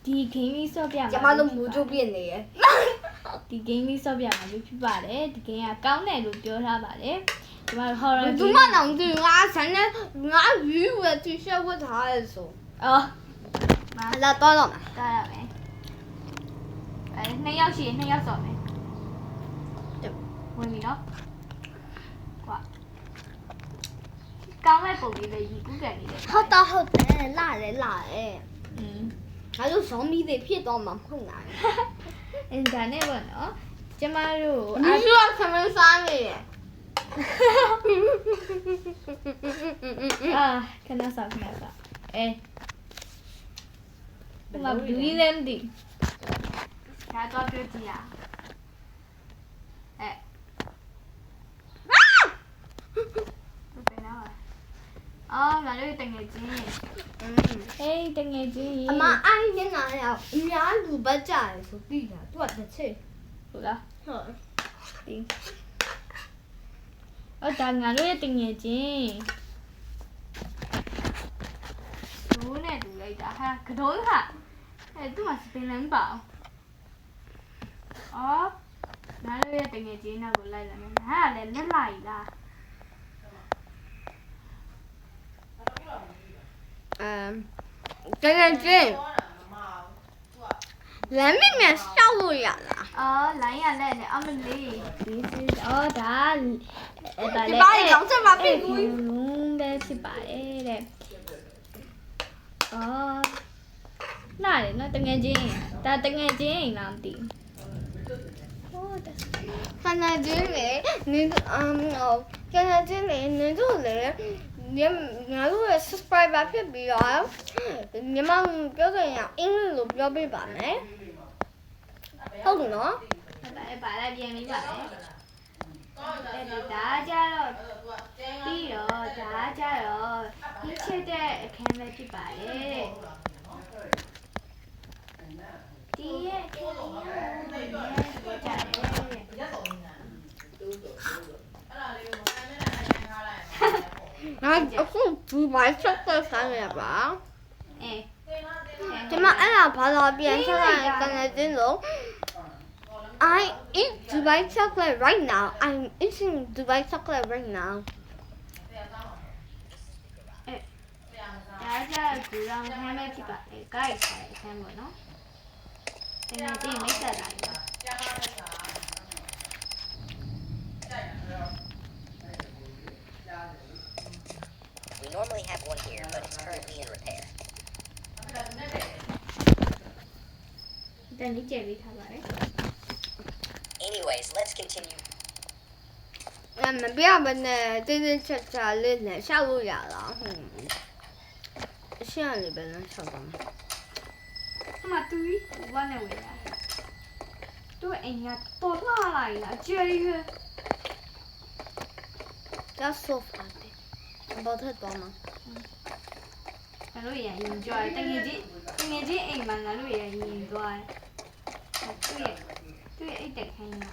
ဒီ game လေးဆော့ပြမှာ ကျမတို့မူချိုးပြနေရယ် ဒီ game လေးဆော့ပြမှာလို့ဖြစ်ပါတယ်ဒီ game ကကောင်းတယ်လို့ပြောထားပါတယ်ဒီမှာ horror သူမနောင်သူငါဆန်းနဲ့ငါယူဝယ်တီရှပ်ဝတ်ထားရဆို အော် လာတော့တော့ တားရမယ်2ယောက်ရှိရင်2ယောက်ဆော့မယ်ဝင်ပြီနော်ကွာကောင်းတဲ့ပုံလေးလေးရီကူးကန်နေတယ် ဟုတ်တော့ဟုတ်တယ်လာတယ်လာတယ် อืม ငါတို့ဇွန်မီတွေဖြစ်တော့မှာမဟုတ်လား အင်တာနက်ပေါ့နော်ကျမတို့ မင်းတို့ဆမန်းစားနေရ အာခဏစားဒီမှာဘူးလေးလည်းမသိဒါတော့ပြောကြည့်ရဘယ်နော်အော်ငါတို့တငယ်ချင်းဟေးတငယ်ချင်း အမအဲ့ဒီညနေရောက်အများလူပတ်ကြတယ်ဆိုပြီးတာသူကတစ်ချက် ဟုတ်လား ဟုတ် ဒီအော်ဒါငါတို့ရဲ့တငယ်ချင်းဒိုးနဲ့တူလိုက်တာဟာကဒုံးဟာသူ့မှာစပင်လည်းမပါဘူးအော်ငါတို့ရဲ့တငယ်ချင်းနောက်ကိုလိုက်လာမယ်ဟာလည်းလက်လိုက်လား တကယ်ချင်းလမ်းမမြန်ရှောက်လို့ရလား အော်လိုင်းရလက်နဲ့အမလေး this is အော်ဒါဒါ ဒီ လည်း ပါးရောင်းချက်ပါပြီဘူး လုံးပဲဖြစ်ပါတယ်တဲ့အော်နားလေနော်တငယ်ချင်းဒါတငယ်ချင်းလားမသိဟုတ်တယ် ခဏချင်းလေနင်ခဏချင်းလေနင်တို့လေငါတို့ရဲ့ subscriber ဖြစ်ပြီးတော့ညီမပြောဆိုရင်အင်္ဂလိပ်လိုပြောပြပါမယ်ဟုတ်တယ်နော် ပါလိုက်ပြန်ပြီးပါလေဒါကြတော့ပြီးတော့ဒါကြတော့ဒီချက်တဲ့အခန်းပဲဖြစ်ပါတယ်ဒီရဲ့အခန်းလေးကိုကြတယ်ငါအခုဒီဘိုင်းချက်သက်ဆိုင်ရပါ အေး ကျမအဲ့ဒါဘာသာပြန်ချက်လိုက်ခဏချင်းလို့ I eat Dubai chocolate right now. I'm eating Dubai chocolate right now. ဒါကြဒီကောင်ခန်းပဲဖြစ်ပါတယ် guys အခန်းပေါ့နော်တကယ်ကြည့်မိတ်ဆက်လာတယ် We normally have one here, but it's currently in repair. တန်လေးကျဲပေးထားပါတယ် Anyways, let's continue. မပြဘနဲ့တင်းတင်းချက်ချက်လေးနဲ့ရှောက်လို့ရလားအရှင်းလေးပဲနဲ့ရှောက်တော့ အမတူဝမ်းနဲ့ဝင်လာသူ့အိမ်ကတော်လှလာလားကျဲရီး That's so funny. ဘာထက်တော့မ ငါတို့ရရင်ကြွားတငယ်ချင်းအိမ်မှာငါတို့ရရင်သွားသူ့ရဲ့အိတ်တက်ခိုင်းတာ